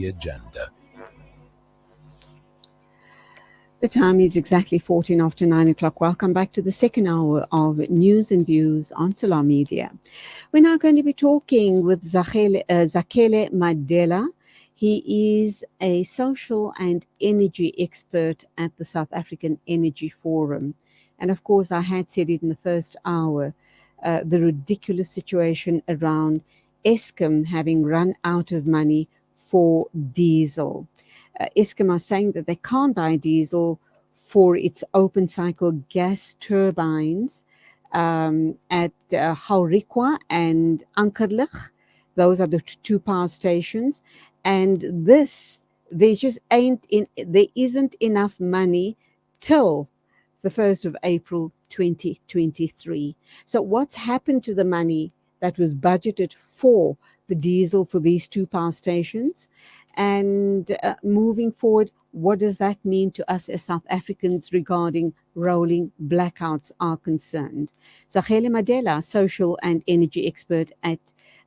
the agenda. The time is exactly 14 after 9 o'clock. Welcome back to the second hour of News and Views on Salam Media. We're now going to be talking with Zakele Madela. He is a social and energy expert at the South African Energy Forum. And of course, I had said it in the first hour, the ridiculous situation around Eskom having run out of money for diesel. Eskom are saying that they can't buy diesel for its open cycle gas turbines at Haurikwa and Ankerlig. Those are the two power stations. And this, there isn't enough money till the 1st of April 2023. So what's happened to the money that was budgeted for the diesel for these two power stations? And moving forward, what does that mean to us as South Africans regarding rolling blackouts are concerned? Zakele Madela, social and energy expert at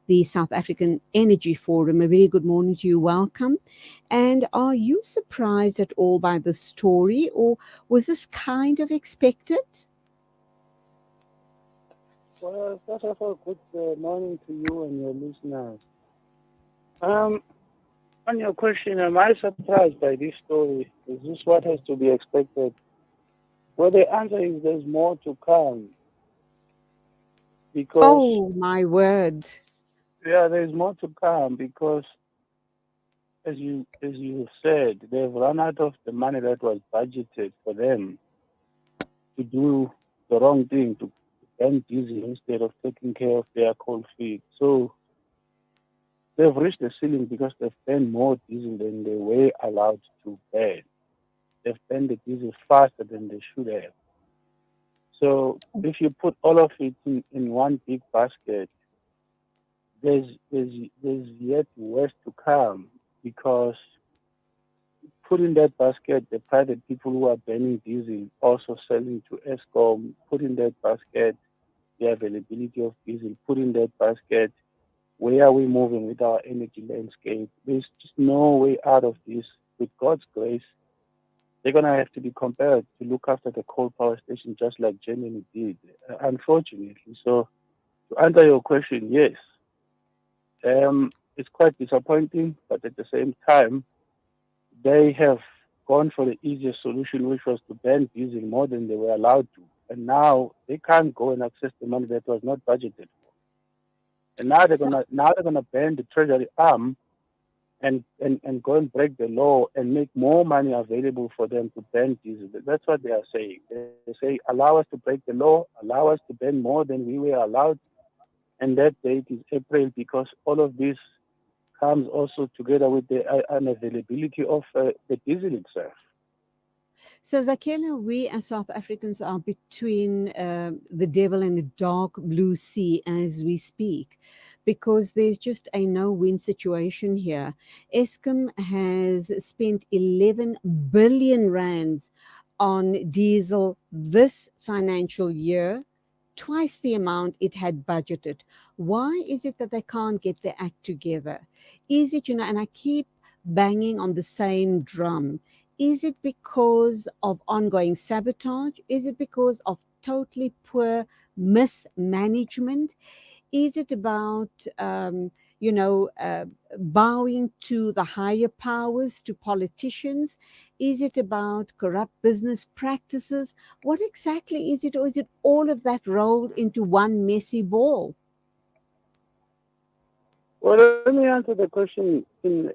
the South African Energy Forum. A very good morning to you. Welcome. And are you surprised at all by the story, or was this kind of expected? Well, first of all, good morning to you and your listeners. On your question, am I surprised by this story? Is this what has to be expected? Well, the answer is there's more to come. Because, oh, my word. Yeah, there's more to come because, as you said, they've run out of the money that was budgeted for them to do the wrong thing, to burn diesel instead of taking care of their coal field. So they've reached the ceiling because they've burned more diesel than they were allowed to burn. They've burned the diesel faster than they should have. So if you put all of it in one big basket, there's yet worse to come, because put in that basket the private people who are burning diesel also selling to Eskom, put in that basket the availability of diesel, put in that basket where are we moving with our energy landscape. There's just no way out of this. With God's grace, they're going to have to be compelled to look after the coal power station just like Germany did, unfortunately. So to answer your question, yes, it's quite disappointing, but at the same time, they have gone for the easiest solution, which was to ban diesel more than they were allowed to. And now they can't go and access the money that was not budgeted for. And now they're gonna ban the treasury arm and go and break the law and make more money available for them to ban diesel. That's what they are saying. They say, allow us to break the law, allow us to ban more than we were allowed. And that date is April, because all of this comes also together with the unavailability of the diesel itself. So, Zakele, we as South Africans are between the devil and the dark blue sea as we speak, because there's just a no-win situation here. Eskom has spent 11 billion rands on diesel this financial year, twice the amount it had budgeted. Why is it that they can't get their act together? Is it, and I keep banging on the same drum. Is it because of ongoing sabotage? Is it because of totally poor mismanagement? Is it about, bowing to the higher powers, to politicians? Is it about corrupt business practices? What exactly is it? Or is it all of that rolled into one messy ball? Well, let me answer the question in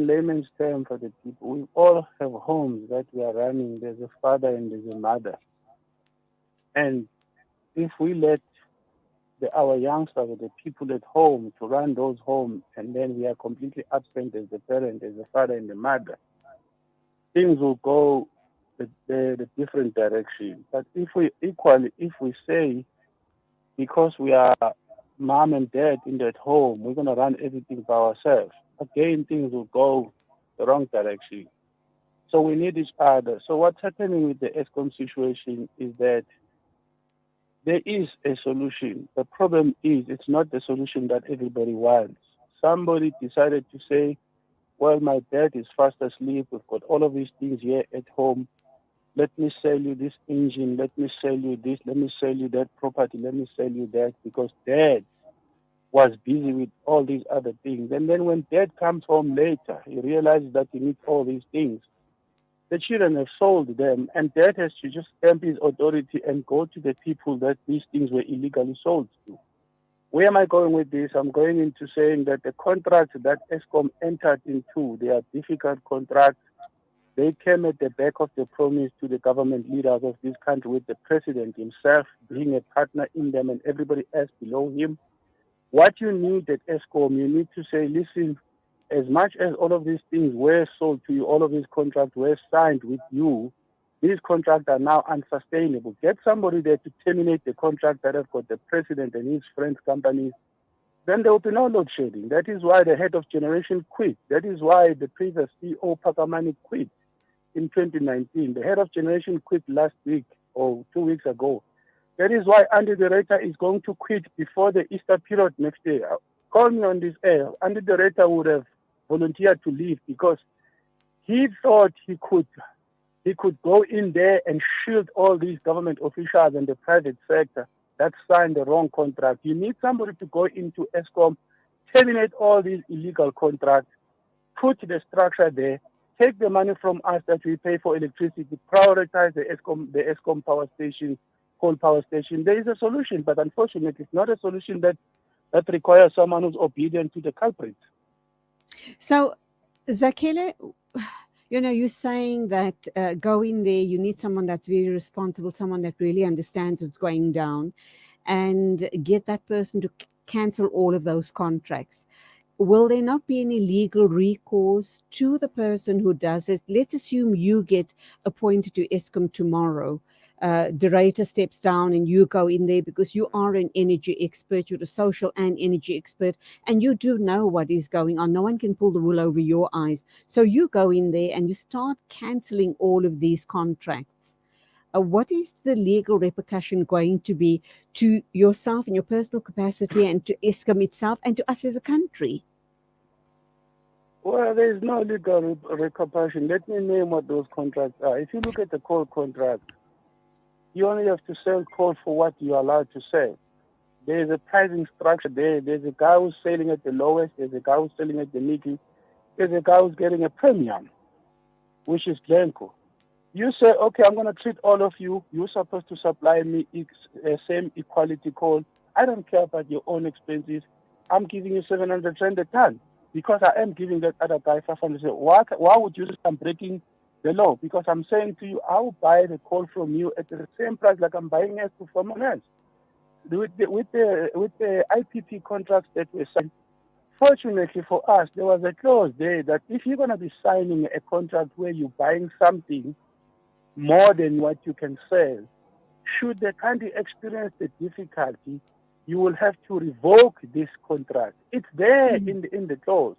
layman's terms for the people. We all have homes that we are running. There's a father and there's a mother. And if we let our youngsters or the people at home to run those homes, and then we are completely absent as the parent, as the father and the mother, things will go the different direction. But if we say, because we are mom and dad in that home, we're going to run everything by ourselves, again, things will go the wrong direction. So we need each other. So what's happening with the Eskom situation is that there is a solution. The problem is it's not the solution that everybody wants. Somebody decided to say, well, my dad is fast asleep. We've got all of these things here at home. Let me sell you this engine. Let me sell you this. Let me sell you that property. Let me sell you that, because dad was busy with all these other things. And then when dad comes home later, he realizes that he needs all these things. The children have sold them, and dad has to just stamp his authority and go to the people that these things were illegally sold to. Where am I going with this? I'm going into saying that the contracts that Eskom entered into, they are difficult contracts. They came at the back of the promise to the government leaders of this country, with the president himself being a partner in them and everybody else below him. What you need at Eskom, you need to say, listen, as much as all of these things were sold to you, all of these contracts were signed with you, these contracts are now unsustainable. Get somebody there to terminate the contract that has got the president and his friends' companies. Then there will be no load shedding. That is why the head of generation quit. That is why the previous CEO, Pakamani, quit in 2019. The head of generation quit last week or 2 weeks ago. That is why Andy the Rata is going to quit before the Easter period next year. Call me on this air. Andy the Rata would have volunteered to leave because he thought he could go in there and shield all these government officials and the private sector that signed the wrong contract. You need somebody to go into Eskom, terminate all these illegal contracts, put the structure there, take the money from us that we pay for electricity, prioritize the Eskom power station, coal power station. There is a solution, but unfortunately, it's not a solution that requires someone who's obedient to the culprit. So, Zakhele, you're saying that go in there, you need someone that's very responsible, someone that really understands what's going down, and get that person to cancel all of those contracts. Will there not be any legal recourse to the person who does it? Let's assume you get appointed to Eskom tomorrow. The rater steps down and you go in there because you are an energy expert, you're a social and energy expert, and you do know what is going on. No one can pull the wool over your eyes. So you go in there and you start cancelling all of these contracts. What is the legal repercussion going to be to yourself in your personal capacity and to Eskom itself and to us as a country? Well, there is no legal repercussion. Let me name what those contracts are. If you look at the coal contract, you only have to sell coal for what you are allowed to sell. There is a pricing structure there. There's a guy who's selling at the lowest. There's a guy who's selling at the middle. There's a guy who's getting a premium, which is Glencoe. You say, okay, I'm going to treat all of you. You're supposed to supply me same equality coal. I don't care about your own expenses. I'm giving you 700 rand a ton because I am giving that other guy 500. Why would you say I'm breaking the law? Because I'm saying to you, I will buy the coal from you at the same price like I'm buying it from someone else. With the IPP contracts that were signed, fortunately for us, there was a clause there that if you're going to be signing a contract where you're buying something more than what you can sell, should the country experience the difficulty, you will have to revoke this contract. It's there in the clause.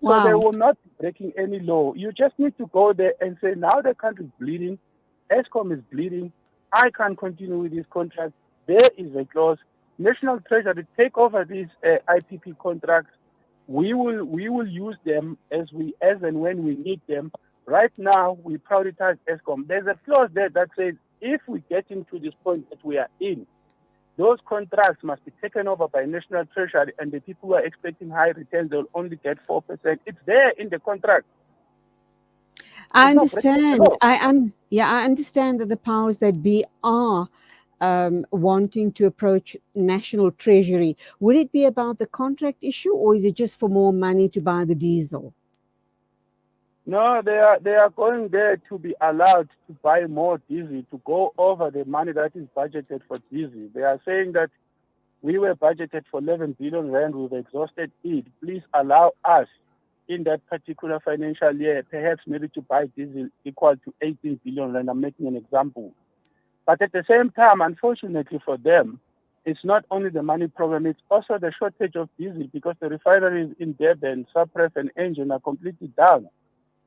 Wow. So they will not be breaking any law. You just need to go there and say, now the country is bleeding, Eskom is bleeding, I can't continue with this contract. There is a clause. National Treasury take over these IPP contracts. We will use them as and when we need them. Right now, we prioritize Eskom. There's a clause there that says if we get into this point that we are in, those contracts must be taken over by National Treasury, and the people who are expecting high returns will only get 4%. It's there in the contract. I understand. I understand that the powers that be are wanting to approach National Treasury. Would it be about the contract issue, or is it just for more money to buy the diesel? No, they are going there to be allowed to buy more diesel, to go over the money that is budgeted for diesel. They are saying that we were budgeted for 11 billion rand, we've exhausted it. Please allow us in that particular financial year, perhaps maybe to buy diesel equal to 18 billion rand. I'm making an example. But at the same time, unfortunately for them, it's not only the money problem, it's also the shortage of diesel because the refineries in Durban, Sapref and Engen are completely down.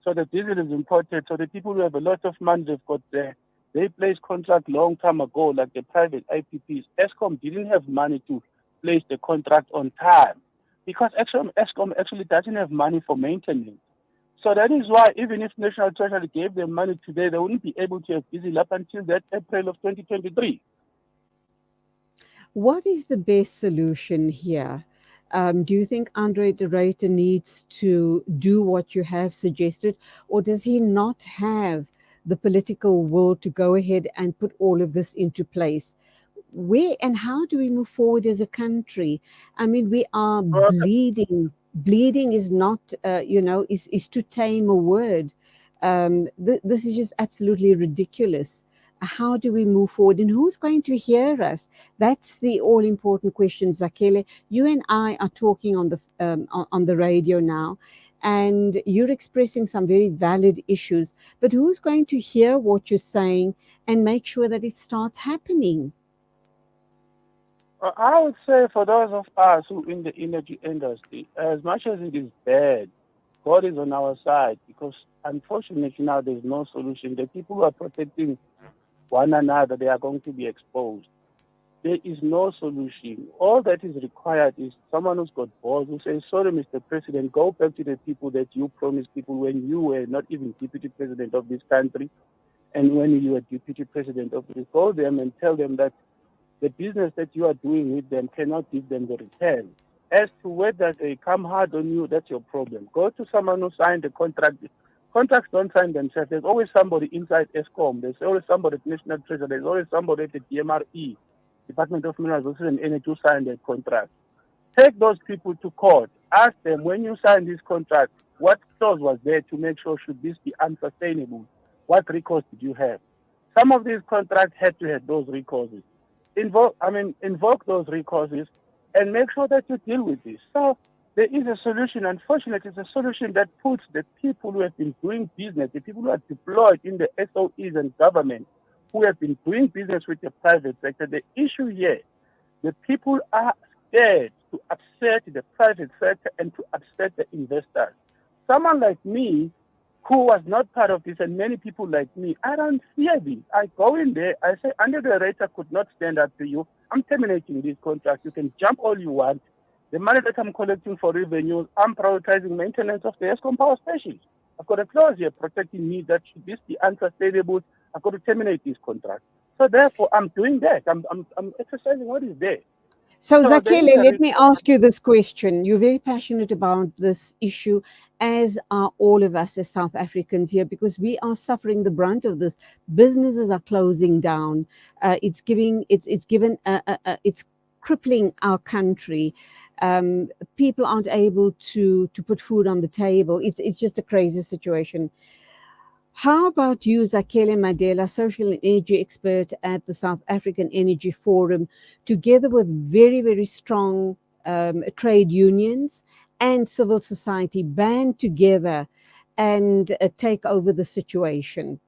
So the diesel is imported. So the people who have a lot of money, they've got there. They placed contract long time ago, like the private IPPs. Eskom didn't have money to place the contract on time because Eskom actually doesn't have money for maintenance. So that is why even if National Treasury gave them money today, they wouldn't be able to have diesel up until that April of 2023. What is the best solution here? Do you think Andre de Ruyter needs to do what you have suggested, or does he not have the political will to go ahead and put all of this into place? Where and how do we move forward as a country? I mean, we are Well, bleeding. Bleeding is not, is to tame a word. This is just absolutely ridiculous. How do we move forward, and who's going to hear us? That's the all important question, Zakele. You and I are talking on the radio now, and you're expressing some very valid issues. But who's going to hear what you're saying and make sure that it starts happening? I would say for those of us who in the energy industry, as much as it is bad, God is on our side because unfortunately now there's no solution. The people who are protecting one another, they are going to be exposed. There is no solution. All that is required is someone who's got balls who says, sorry, Mr. President, go back to the people that you promised people when you were not even deputy president of this country and when you were deputy president of this. Call them and tell them that the business that you are doing with them cannot give them the return. As to whether they come hard on you, that's your problem. Go to someone who signed the contract. Contracts don't sign themselves. There's always somebody inside Eskom. There's always somebody at National Treasury. There's always somebody at the DMRE, Department of Mineral Resources and Energy, who signed the contract. Take those people to court. Ask them, when you signed this contract, what clause was there to make sure should this be unsustainable? What recourse did you have? Some of these contracts had to have those recourses. Invoke those recourses and make sure that you deal with this. So there is a solution. Unfortunately, it's a solution that puts the people who have been doing business, the people who are deployed in the SOEs and government, who have been doing business with the private sector. The issue here, the people are scared to upset the private sector and to upset the investors. Someone like me, who was not part of this, and many people like me, I don't fear this. I go in there, I say, under the rater could not stand up to you. I'm terminating this contract. You can jump all you want. The money that I'm collecting for revenues, I'm prioritizing maintenance of the Eskom power stations. I've got a clause here protecting me that should this be unsustainable, I've got to terminate this contract. So therefore, I'm doing that. I'm exercising what is there. So, So there is Zakele, a let me ask you this question. You're very passionate about this issue, as are all of us as South Africans here, because we are suffering the brunt of this. Businesses are closing down. It's crippling our country. People aren't able to put food on the table. It's just a crazy situation. How about you, Zakele Madela, social and energy expert at the South African Energy Forum, together with very, very strong trade unions and civil society, band together and take over the situation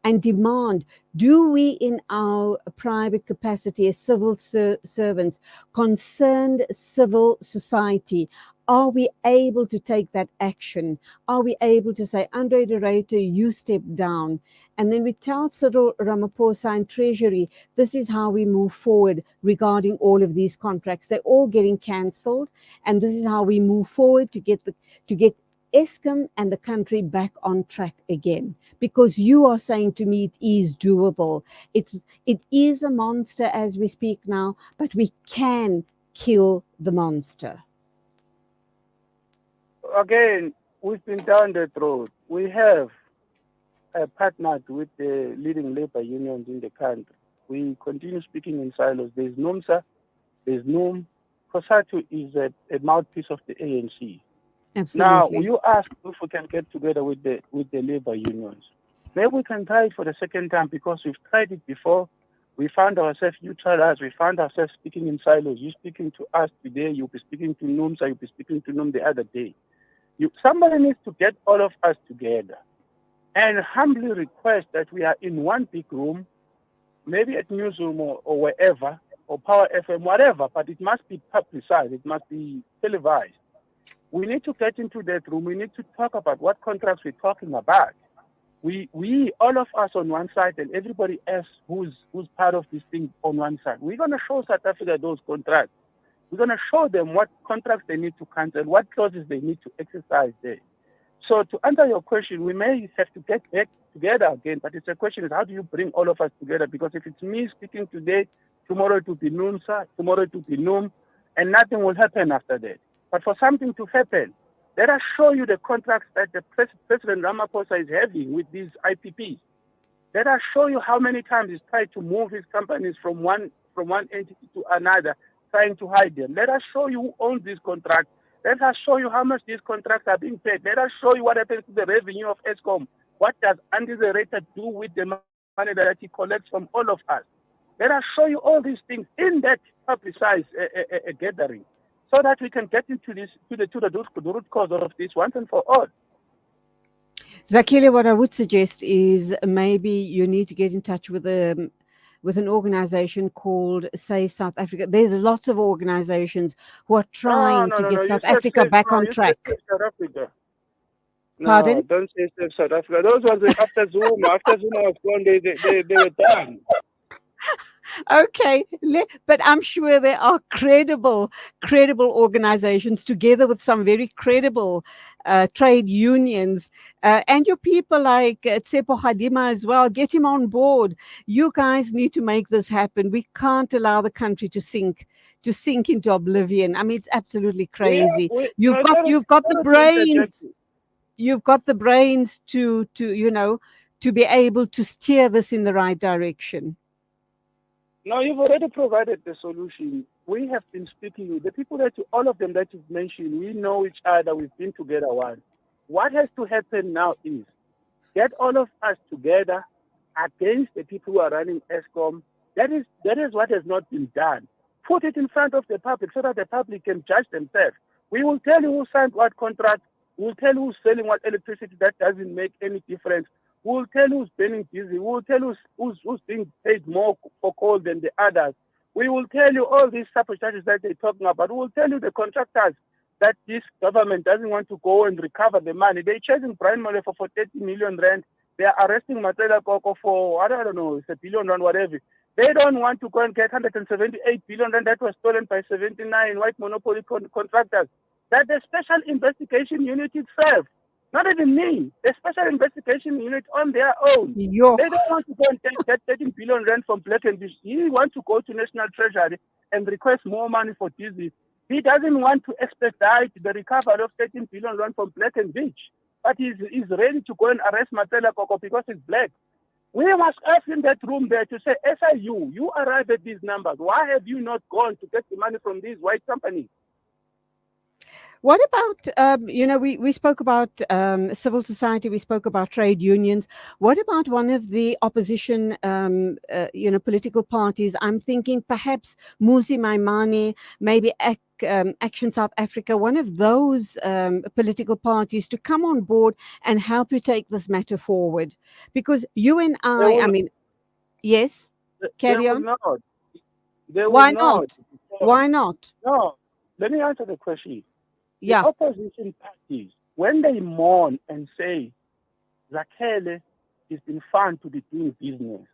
and demand, do we in our private capacity as civil servants, concerned civil society, are we able to take that action? Are we able to say, Andre de Ruyter, you step down? And then we tell Cyril Ramaphosa and Treasury, this is how we move forward regarding all of these contracts. They're all getting cancelled. And this is how we move forward to get Eskom and the country back on track again. Because you are saying to me it is doable. It is a monster as we speak now, but we can kill the monster. Again, we've been down that road. We have partnered with the leading labor unions in the country. We continue speaking in silos. There's NUMSA, there's NUM. COSATU is a mouthpiece of the ANC. Now, Absolutely. you ask if we can get together with the labor unions. Maybe we can try it for the second time because we've tried it before. We found ourselves, you tell us, we found ourselves speaking in silos. You speaking to us today, you'll be speaking to NUMSA, you'll be speaking to NUM the other day. Somebody needs to get all of us together and humbly request that we are in one big room, maybe at Newsroom or wherever, or Power FM, whatever, but it must be publicized, it must be televised. We need to get into that room. We need to talk about what contracts we're talking about. We all of us on one side and everybody else who's part of this thing on one side. We're going to show South Africa those contracts. We're going to show them what contracts they need to cancel, what clauses they need to exercise there. So to answer your question, we may have to get back together again, but it's a question is how do you bring all of us together? Because if it's me speaking today, tomorrow it will be Nunsa, tomorrow it will be Num, and nothing will happen after that. But for something to happen, let us show you the contracts that the President Ramaphosa is having with these IPPs. Let us show you how many times he's tried to move his companies from one entity to another, trying to hide them. Let us show you who owns these contracts. Let us show you how much these contracts are being paid. Let us show you what happens to the revenue of Eskom. What does Andy the Rater do with the money that he collects from all of us? Let us show you all these things in that publicized gathering, so that we can get into this to the root cause of this once and for all. Zakile, what I would suggest is maybe you need to get in touch with an organization called Save South Africa. There's lots of organizations who are No, trying no, to no, get no. South Africa back on You said track. save South Africa. No, Pardon? don't say save South Africa. Those was after Zuma. After Zuma was gone, they were done. Okay, but I'm sure there are credible organizations together with some very credible trade unions and your people like Tsepo Hadima as well. Get him on board. You guys need to make this happen. We can't allow the country to sink into oblivion. I mean, it's absolutely crazy. You've No, got you've got the sorry to interject brains. you. You've got the brains to be able to steer this in the right direction. No, you've already provided the solution. We have been speaking with the people all of them that you've mentioned. We know each other. We've been together once. What has to happen now is get all of us together against the people who are running Eskom. That is what has not been done. Put it in front of the public so that the public can judge themselves. We will tell you who signed what contract. We will tell you who's selling what electricity that doesn't make any difference. We will tell you who's burning diesel. We will tell you who's being paid more for coal than the others. We will tell you all these sabotages that they're talking about. We will tell you the contractors that this government doesn't want to go and recover the money. They're chasing Brian Mole for 30 million rand. They are arresting Matela Koko for, I don't know, it's a billion rand, whatever. They don't want to go and get 178 billion rand that was stolen by 79 white monopoly contractors. That the special investigation unit itself, not even me, the special investigation unit on their own. Yo. They don't want to go and get 13 billion rand from Black and Beach. He wants to go to National Treasury and request more money for diesel. He doesn't want to expedite the recovery of 13 billion rand from Black and Beach, but he's ready to go and arrest Matela Koko because he's black. We must ask in that room there to say, SIU, you arrive at these numbers. Why have you not gone to get the money from these white companies? What about, we spoke about civil society, we spoke about trade unions. What about one of the opposition, political parties? I'm thinking perhaps Musi Maimane, maybe Action South Africa, one of those political parties to come on board and help you take this matter forward. Because you and yes, carry They will on. not. They will Why not. not? Why not? No, let me answer the question. The Yeah. opposition parties, when they mourn and say, Zakele is been found to be doing business.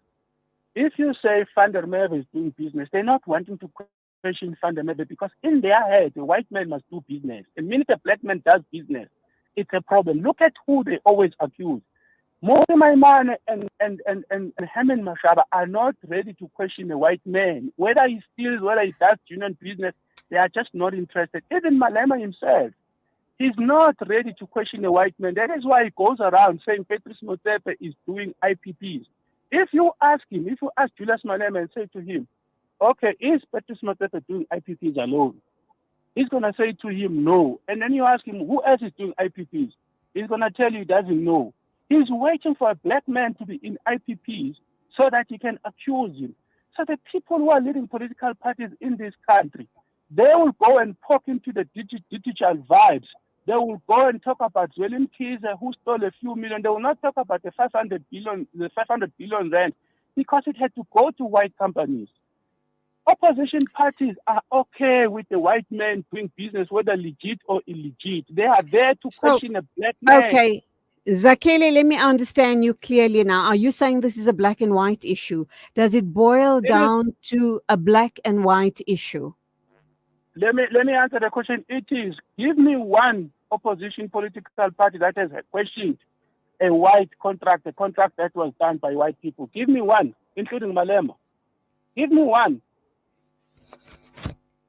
If you say Van der Merwe is doing business, they're not wanting to question Van der Merwe because in their head, a white man must do business. The minute a black man does business, it's a problem. Look at who they always accuse. Mose Maimane and Herman Mashaba are not ready to question a white man. Whether he steals, whether he does union business, they are just not interested. Even Malema himself, he's not ready to question a white man. That is why he goes around saying Patrice Motsepe is doing IPPs. If you ask Julius Malema and say to him, okay, is Patrice Motsepe doing IPPs alone? He's going to say to him, no. And then you ask him, who else is doing IPPs? He's going to tell you he doesn't know. He's waiting for a black man to be in IPPs so that he can accuse him. So the people who are leading political parties in this country, they will go and poke into the digital vibes. They will go and talk about Zwelin Kiza who stole a few million. They will not talk about the 500 billion rand because it had to go to white companies. Opposition parties are okay with the white man doing business, whether legit or illegit. They are there to question a black man. Okay. Zakele, let me understand you clearly now. Are you saying this is a black and white issue? Does it boil down to a black and white issue? Let me answer the question. It is. Give me one opposition political party that has questioned a white contract, a contract that was done by white people? Give me one, including Malema. Give me one.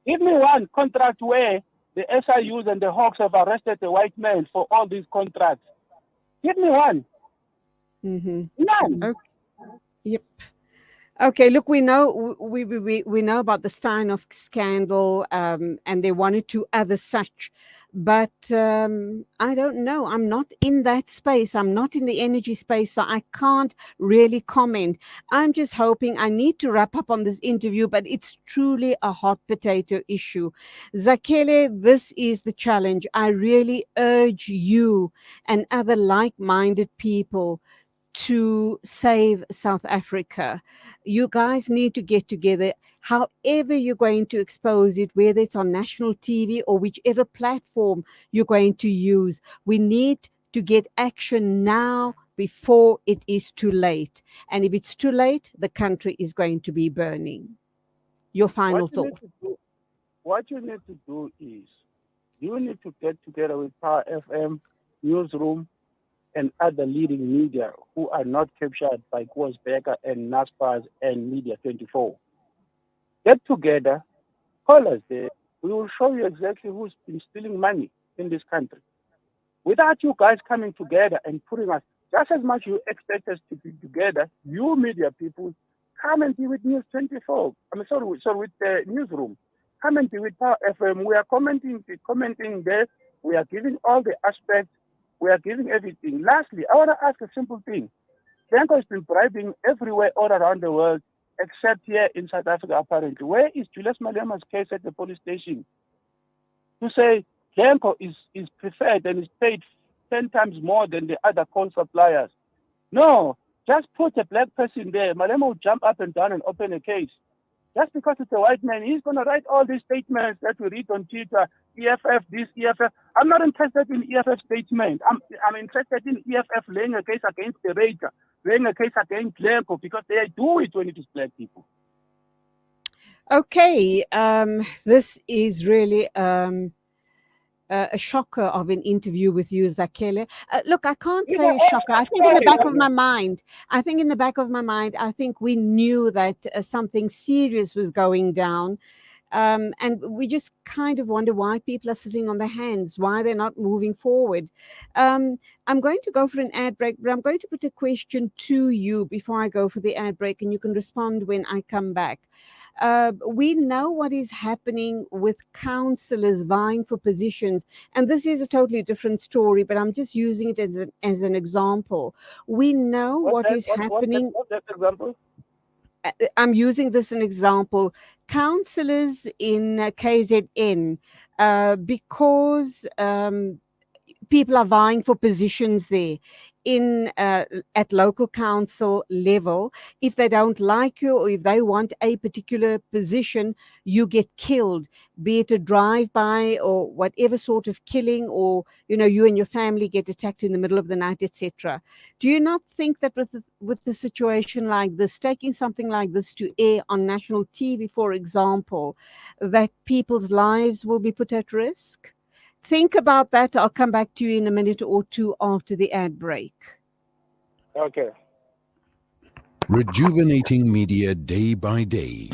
Give me one contract where the SIUs and the Hawks have arrested a white man for all these contracts. Give me one. Mm-hmm. None. Okay. Yep. Okay, look, we know about the Steinhoff scandal, and there one or two other such, but I don't know. I'm not in that space. I'm not in the energy space, so I can't really comment. I'm just hoping. I need to wrap up on this interview, but it's truly a hot potato issue. Zakhele, this is the challenge. I really urge you and other like-minded people to save South Africa. You guys need to get together. However, you're going to expose it, whether it's on national TV or whichever platform you're going to use, we need to get action now before it is too late. And if it's too late, the country is going to be burning. Your final What you need thought. to do, what you need to do is you need to get together with Power FM, Newsroom, and other leading media who are not captured by Becker and NASPARS and Media 24. Get together, call us there. We will show you exactly who's been stealing money in this country. Without you guys coming together and putting us, just as much you expect us to be together, you media people, come and be with News 24. Sorry, with the newsroom. Come and be with Power FM. We are commenting there. We are giving all the aspects. We are giving everything. Lastly, I want to ask a simple thing. Glencoe has been bribing everywhere all around the world, except here in South Africa, apparently. Where is Julius Malema's case at the police station? To say Glencoe is preferred and is paid 10 times more than the other coal suppliers. No, just put a black person there. Malema will jump up and down and open a case. Just because it's a white man, he's going to write all these statements that we read on Twitter, EFF, this, EFF. I'm not interested in EFF statement. I'm interested in EFF laying a case against the Ranger, laying a case against Glencoe, because they do it when it is black people. Okay, this is really a shocker of an interview with you, Zakhele. Look, I can't say a shocker. I think in the back of my mind, I think we knew that something serious was going down. And we just kind of wonder why people are sitting on their hands, why they're not moving forward. I'm going to go for an ad break, but I'm going to put a question to you before I go for the ad break, and you can respond when I come back. We know what is happening with councillors vying for positions, and this is a totally different story, but I'm just using it as an example. We know what is happening. What's that example? I'm using this as an example. Councillors in KZN, because people are vying for positions there in at local council level. If they don't like you or if they want a particular position, you get killed, be it a drive-by or whatever sort of killing, or you and your family get attacked in the middle of the night, etc. Do you not think that with the situation like this, taking something like this to air on national TV, for example, that people's lives will be put at risk? Think about that. I'll come back to you in a minute or two after the ad break. Okay. Rejuvenating media day by day.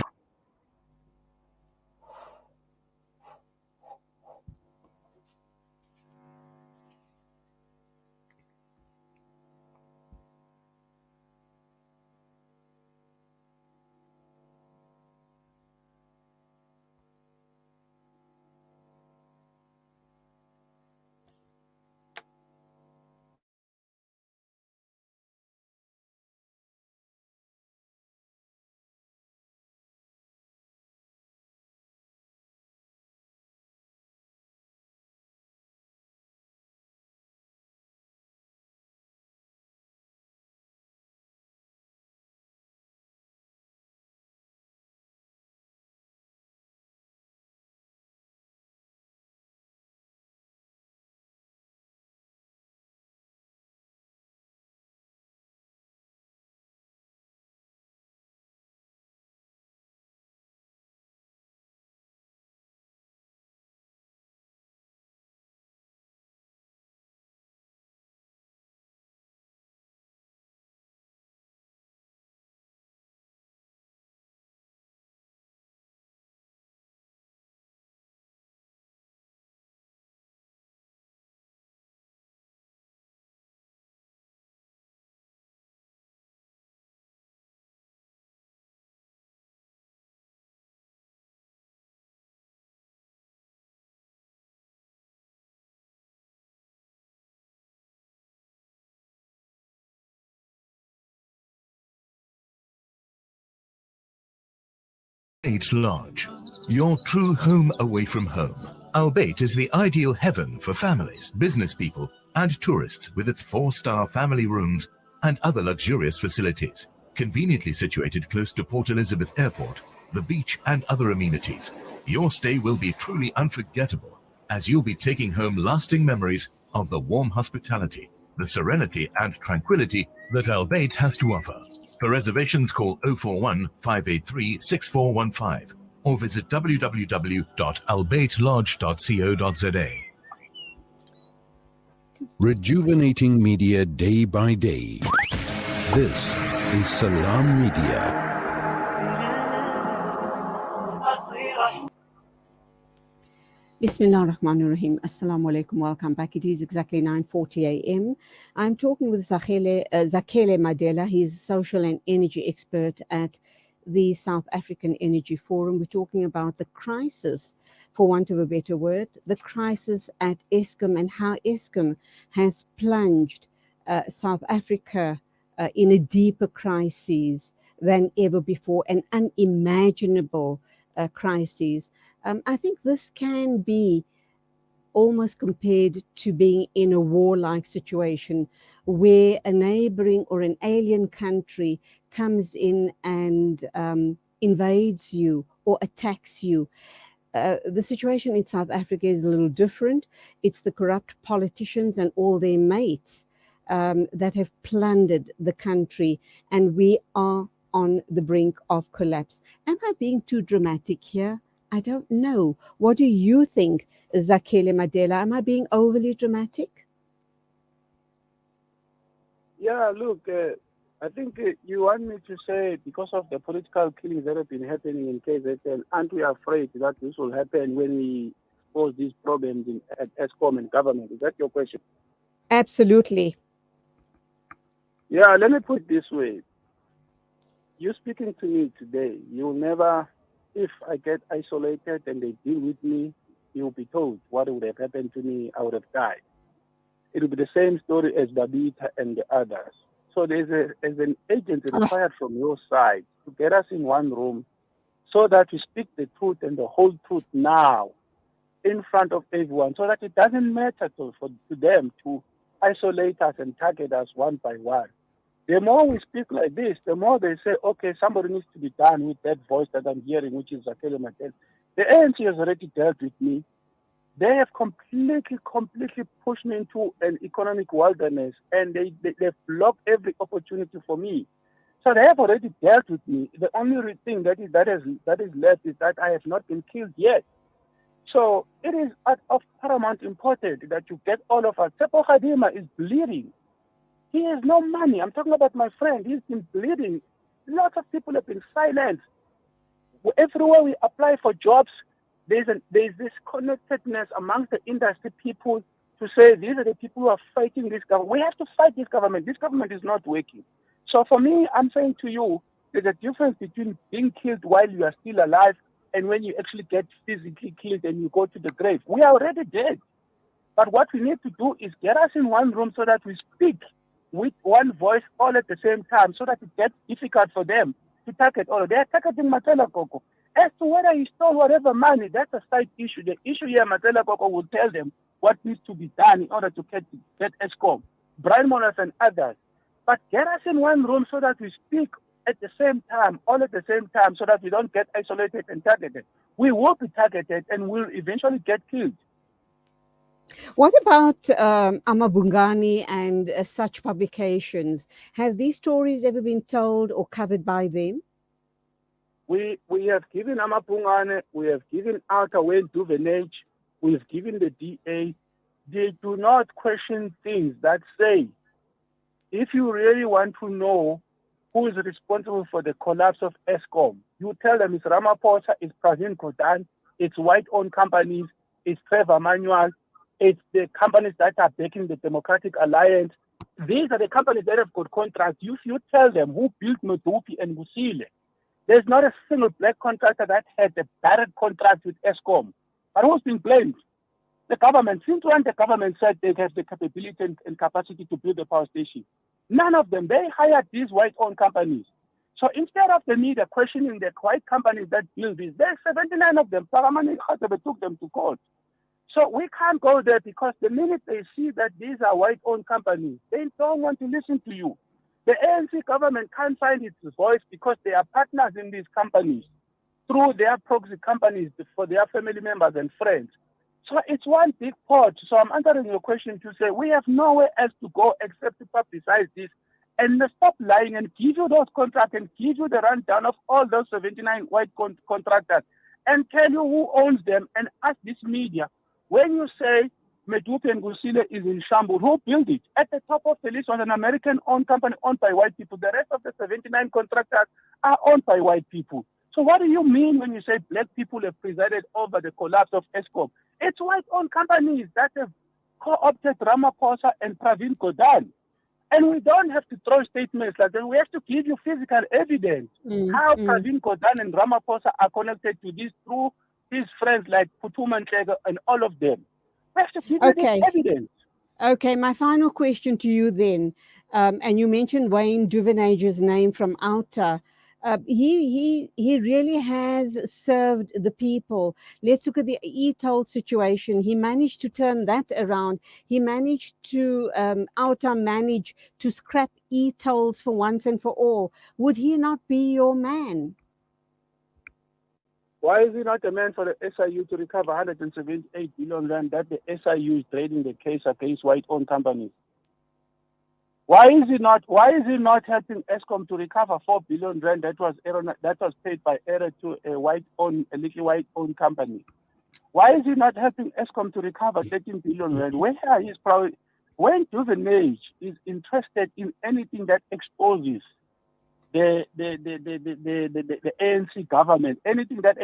Albeit Lodge, your true home away from home. Albeit is the ideal heaven for families, business people, and tourists with its 4-star family rooms and other luxurious facilities. Conveniently situated close to Port Elizabeth Airport, the beach, and other amenities, your stay will be truly unforgettable as you'll be taking home lasting memories of the warm hospitality, the serenity and tranquility that Albeit has to offer. For reservations, call 041 583 6415 or visit www.albaitlodge.co.za. Rejuvenating media day by day. This is Salam Media. Bismillah ar-Rahman ar-Rahim. Assalamu alaikum. Welcome back. It is exactly 9:40 a.m. I'm talking with Zakele Madela. He's a social and energy expert at the South African Energy Forum. We're talking about the crisis, for want of a better word, the crisis at Eskom and how Eskom has plunged South Africa in a deeper crisis than ever before, an unimaginable crisis. I think this can be almost compared to being in a warlike situation where a neighboring or an alien country comes in and invades you or attacks you. The situation in South Africa is a little different. It's the corrupt politicians and all their mates that have plundered the country, and we are on the brink of collapse. Am I being too dramatic here? I don't know. What do you think, Zakele Madela? Am I being overly dramatic? Yeah, look, I think you want me to say because of the political killings that have been happening in KZN, aren't we afraid that this will happen when we expose these problems at Eskom and government? Is that your question? Absolutely. Yeah, let me put it this way. You speaking to me today, you'll never, if I get isolated and they deal with me, you'll be told what would have happened to me, I would have died. It will be the same story as Babita and the others. So there's an agent required from your side to get us in one room so that we speak the truth and the whole truth now in front of everyone, so that it doesn't matter to them to isolate us and target us one by one. The more we speak like this, the more they say, okay, somebody needs to be done with that voice that I'm hearing, which is Zakele Madela. The ANC has already dealt with me. They have completely pushed me into an economic wilderness, and they've blocked every opportunity for me. So they have already dealt with me. The only thing that is left is that I have not been killed yet. So it is of paramount importance that you get all of us. Tsepo Khadima is bleeding. He has no money. I'm talking about my friend. He's been bleeding. Lots of people have been silenced. Everywhere we apply for jobs, there's this connectedness amongst the industry people to say these are the people who are fighting this government. We have to fight this government. This government is not working. So for me, I'm saying to you, there's a difference between being killed while you are still alive and when you actually get physically killed and you go to the grave. We are already dead. But what we need to do is get us in one room so that we speak with one voice all at the same time, so that it gets difficult for them to target all. They are targeting Matela Koko. As to whether he stole whatever money, that's a side issue. The issue here, Matela Koko will tell them what needs to be done in order to get Eskom, Brian Monas and others. But get us in one room so that we speak at the same time, all at the same time, so that we don't get isolated and targeted. We will be targeted and will eventually get killed. What about Amabungani and such publications? Have these stories ever been told or covered by them? We have given Amabungani, we have given Outer Wayne Duvenage, we have given the DA. They do not question things that say, if you really want to know who is responsible for the collapse of Eskom, you tell them it's Ramaphosa, it's Pravin Gordhan, it's white-owned companies, it's Trevor Manuel, it's the companies that are backing the Democratic Alliance. These are the companies that have got contracts. If you tell them who built Medupi and Musile, there's not a single black contractor that had a direct contract with Eskom. But who's been blamed? The government. Since when the government said they have the capability and capacity to build a power station? None of them. They hired these white-owned companies. So instead of the media questioning the white companies that build this, there's 79 of them. Paramount took them to court. So we can't go there because the minute they see that these are white-owned companies, they don't want to listen to you. The ANC government can't find its voice because they are partners in these companies through their proxy companies for their family members and friends. So it's one big pot. So I'm answering your question to say we have nowhere else to go except to publicize this and stop lying and give you those contracts and give you the rundown of all those 79 white contractors and tell you who owns them and ask this media. When you say Medupe and Gusile is in shambles, who built it? At the top of the list was an American-owned company owned by white people. The rest of the 79 contractors are owned by white people. So what do you mean when you say black people have presided over the collapse of Eskom? It's white-owned companies that have co-opted Ramaphosa and Pravin Gordhan. And we don't have to throw statements like that. We have to give you physical evidence how Pravin Gordhan and Ramaphosa are connected to this through his friends like Putuma Nhleko and all of them. We have to give you this evidence. Okay, my final question to you then, and you mentioned Wayne Duvenage's name from Outer. He really has served the people. Let's look at the e-toll situation. He managed to turn that around. He managed to manage to scrap e-tolls for once and for all. Would he not be your man? Why is he not a man for the SIU to recover 178 billion rand that the SIU is trading the case against white-owned companies? Why is he not helping Eskom to recover 4 billion rand that was paid by ERA to a little white-owned company? Why is he not helping Eskom to recover 13 billion rand? When Duvenage is interested in anything that exposes the ANC government, anything that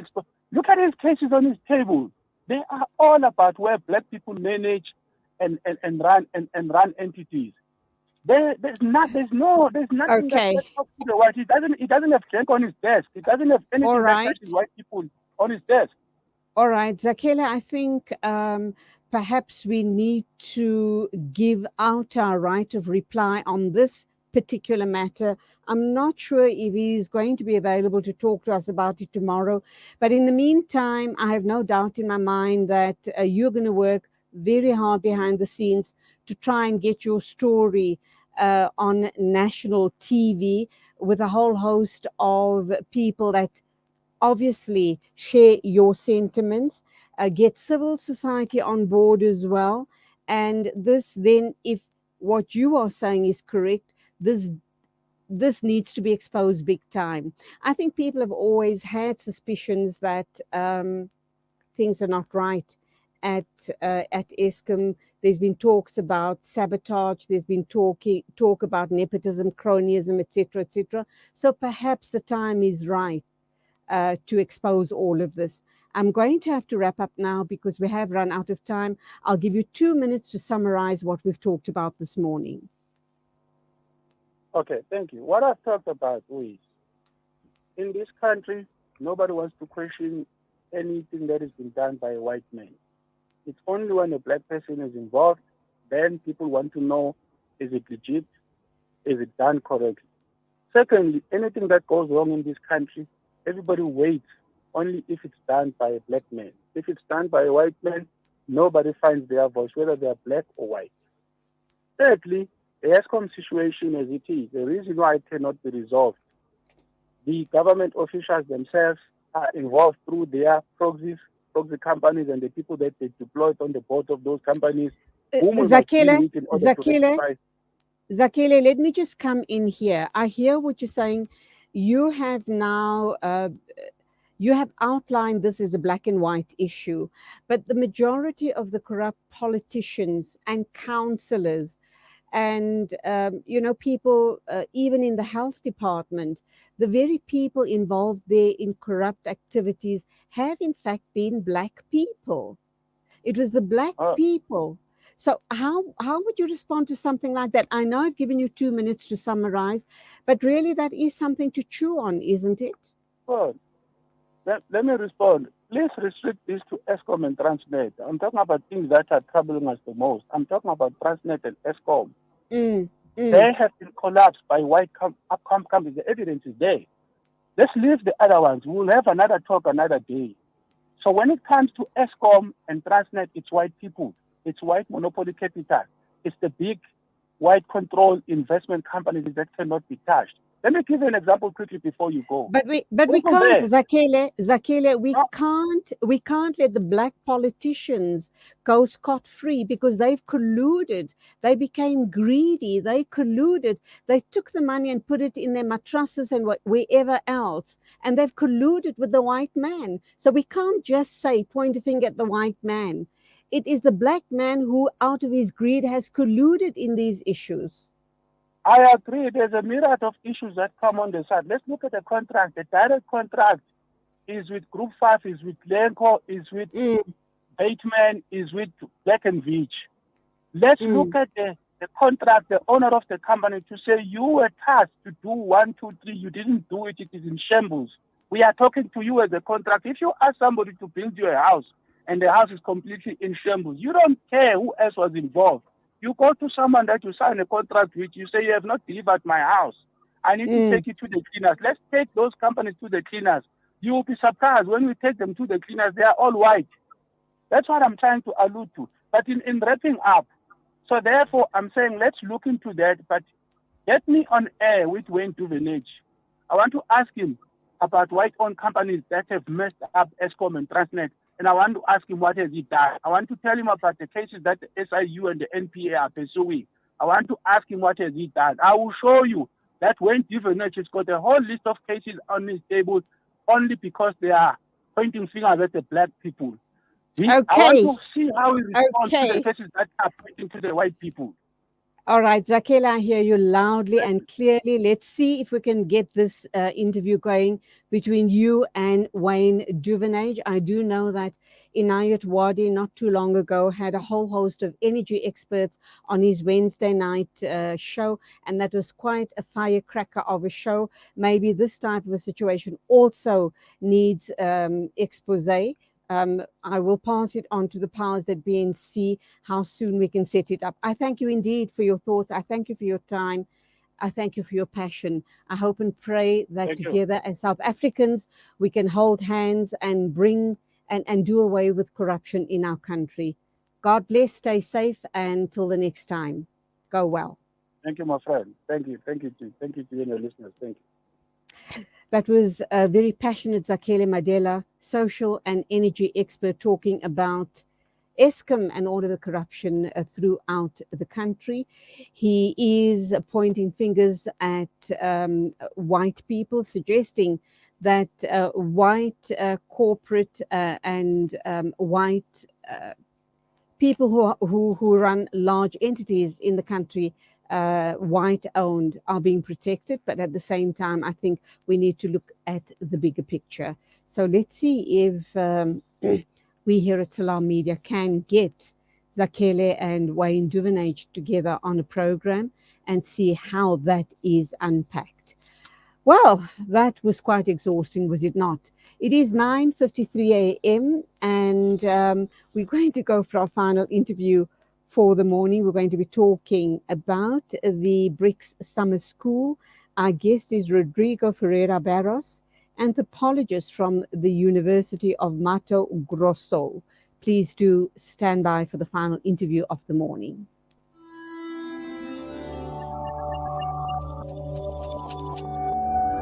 look at his cases on his table. They are all about where black people manage and run entities. There's nothing Okay. that talks to the white. He doesn't have junk on his desk. He doesn't have anything that touches white people on his desk. All right, Zakhele, I think perhaps we need to give out our right of reply on this particular matter. I'm not sure if he's going to be available to talk to us about it tomorrow. But in the meantime, I have no doubt in my mind that you're going to work very hard behind the scenes to try and get your story on national TV with a whole host of people that obviously share your sentiments, get civil society on board as well. And this then, if what you are saying is correct, this needs to be exposed big time. I think people have always had suspicions that things are not right at Eskom. There's been talks about sabotage. There's been talk about nepotism, cronyism, etc., etc. So perhaps the time is right to expose all of this. I'm going to have to wrap up now because we have run out of time. I'll give you 2 minutes to summarize what we've talked about this morning. Okay, thank you. What I've talked about is, in this country, nobody wants to question anything that has been done by a white man. It's only when a black person is involved, then people want to know, is it legit? Is it done correctly? Secondly, anything that goes wrong in this country, everybody waits only if it's done by a black man. If it's done by a white man, nobody finds their voice, whether they are black or white. Thirdly, the Eskom situation as it is, the reason why it cannot be resolved, the government officials themselves are involved through their proxy companies and the people that they deployed on the board of those companies. Zakhele, let me just come in here. I hear what you're saying. You have now you have outlined this as a black and white issue, but the majority of the corrupt politicians and councillors and people even in the health department, the very people involved there in corrupt activities have in fact been black people. It was the black people. So how would you respond to something like that? I know I've given you 2 minutes to summarize, but really that is something to chew on, isn't it? Well, let me respond. Please restrict this to Eskom and Transnet. I'm talking about things that are troubling us the most. I'm talking about Transnet and Eskom. They have been collapsed by white companies. The evidence is there. Let's leave the other ones. We'll have another talk another day. So when it comes to Eskom and Transnet, it's white people. It's white monopoly capital. It's the big white control investment companies that cannot be touched. Let me give you an example quickly before you go. But we can't, Zakele, we can't let the black politicians go scot-free because they've colluded. They became greedy. They colluded. They took the money and put it in their mattresses and wherever else. And they've colluded with the white man. So we can't just say, point a finger at the white man. It is the black man who, out of his greed, has colluded in these issues. I agree. There's a myriad of issues that come on the side. Let's look at the contract. The direct contract is with Group 5, is with Lenko, is with Bateman, is with Black and Veatch. Let's look at the contract, the owner of the company, to say you were tasked to do 1, 2, 3. You didn't do it. It is in shambles. We are talking to you as a contract. If you ask somebody to build you a house and the house is completely in shambles, you don't care who else was involved. You go to someone that you sign a contract with, you say, you have not delivered my house. I need to take it to the cleaners. Let's take those companies to the cleaners. You will be surprised when we take them to the cleaners, they are all white. That's what I'm trying to allude to. But in wrapping up, so therefore I'm saying let's look into that, but get me on air with Wayne Duvenage. I want to ask him about white-owned companies that have messed up Eskom and Transnet. And I want to ask him what has he done. I want to tell him about the cases that the SIU and the NPA are pursuing. I want to ask him what has he done. I will show you that when Duvenage has got a whole list of cases on his table only because they are pointing fingers at the black people. I want to see how he responds to the cases that are pointing to the white people. All right, Zakele, I hear you loudly and clearly. Let's see if we can get this interview going between you and Wayne Duvenage. I do know that Inayat Wadi not too long ago had a whole host of energy experts on his Wednesday night show, and that was quite a firecracker of a show. Maybe this type of a situation also needs expose. I will pass it on to the powers that be and see how soon we can set it up. I thank you indeed for your thoughts. I thank you for your time. I thank you for your passion. I hope and pray that together as South Africans, we can hold hands and bring and do away with corruption in our country. God bless, stay safe, and till the next time. Go well. Thank you, my friend. Thank you. Thank you to you and your listeners. Thank you. That was a very passionate Zakele Madela, social and energy expert, talking about Eskom and all of the corruption throughout the country. He is pointing fingers at white people, suggesting that white corporate and white people who run large entities in the country, white owned, are being protected, but at the same time I think we need to look at the bigger picture. So let's see if we here at Salam Media can get Zakele and Wayne Duvenage together on a program and see how that is unpacked. Well, that was quite exhausting, was it not? It is 9:53 a.m. and we're going to go for our final interview for the morning. We're going to be talking about the BRICS Summer School. Our guest is Rodrigo Ferreira Barros, anthropologist from the University of Mato Grosso. Please do stand by for the final interview of the morning.